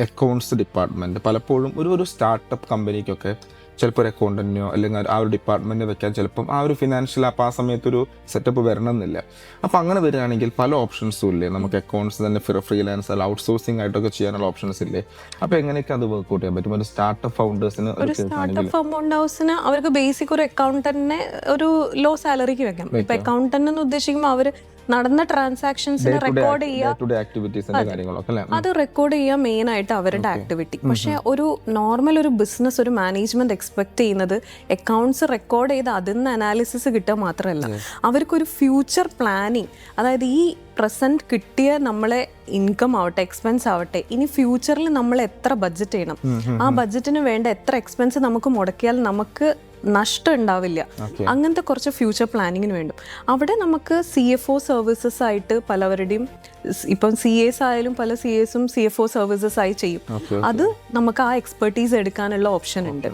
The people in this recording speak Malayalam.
അക്കൗണ്ട്സ് ഡിപ്പാർട്ട്മെൻറ്റ് പലപ്പോഴും ഒരു സ്റ്റാർട്ടപ്പ് കമ്പനിക്കൊക്കെ ചിലപ്പോൾ ഒരു അക്കൗണ്ടൻറ്റിനോ അല്ലെങ്കിൽ ആ ഒരു ഡിപ്പാർട്ട്മെൻറ്റ് വെക്കാൻ ചിലപ്പം ആ ഒരു ഫിനാൻഷ്യൽ അപ്പോൾ ആ സമയത്തൊരു സെറ്റപ്പ് വരണമെന്നില്ല. അപ്പോൾ അങ്ങനെ വരികയാണെങ്കിൽ പല ഓപ്ഷൻസും ഇല്ലേ, നമുക്ക് അക്കൗണ്ട്സ് തന്നെ ഫ്രീലാൻസ് അല്ല ഔട്ട്സോഴ്സിംഗ് ആയിട്ടൊക്കെ ചെയ്യാനുള്ള ഓപ്ഷൻസ് ഇല്ലേ? അപ്പോൾ എങ്ങനെയൊക്കെ അത് വർക്ക്ഔട്ട് ചെയ്യാൻ പറ്റും ഒരു സ്റ്റാർട്ടപ്പ് ഫൗണ്ടേഴ്സിന്? ഒരു സ്റ്റാർട്ടപ്പ് ഫൗണ്ട് ഹൗസിന് അവർക്ക് ബേസിക് ഒരു അക്കൗണ്ടന്റിനെ ഒരു ലോ സാലറിക്ക് വെക്കാം. ഇപ്പൊ അക്കൗണ്ടന്റ് എന്ന് ഉദ്ദേശിക്കുമ്പോൾ അവര് നടന്ന ട്രാൻസാക്ഷൻസിനെ റെക്കോർഡ് ചെയ്യുക, അത് റെക്കോർഡ് ചെയ്യുക മെയിൻ ആയിട്ട് അവരുടെ ആക്ടിവിറ്റി. പക്ഷെ ഒരു നോർമൽ ഒരു ബിസിനസ് ഒരു മാനേജ്മെന്റ് എക്സ്പെക്ട് ചെയ്യുന്നത് അക്കൗണ്ട്സ് റെക്കോർഡ് ചെയ്ത് അതിൽ നിന്ന് അനാലിസിസ് കിട്ടുക മാത്രമല്ല, അവർക്കൊരു ഫ്യൂച്ചർ പ്ലാനിങ്, അതായത് ഈ പ്രസന്റ് കിട്ടിയ നമ്മളെ ഇൻകം ആവട്ടെ എക്സ്പെൻസ് ആവട്ടെ, ഇനി ഫ്യൂച്ചറിൽ നമ്മൾ എത്ര ബഡ്ജറ്റ് ചെയ്യണം, ആ ബഡ്ജറ്റിന് വേണ്ട എത്ര എക്സ്പെൻസ് നമുക്ക് മുടക്കിയാൽ നമുക്ക് നഷ്ടം ഉണ്ടാവില്ല, അങ്ങനത്തെ കുറച്ച് ഫ്യൂച്ചർ പ്ലാനിങ്ങിന് വേണ്ടും. അവിടെ നമുക്ക് CFO സർവീസസ് ആയിട്ട് പലവരുടെയും, ഇപ്പം CAs ആയാലും പല CAsഉം CFO സർവീസസ് ആയി ചെയ്യും. അത് നമുക്ക് ആ എക്സ്പെർട്ടീസ് എടുക്കാനുള്ള ഓപ്ഷൻ ഉണ്ട്.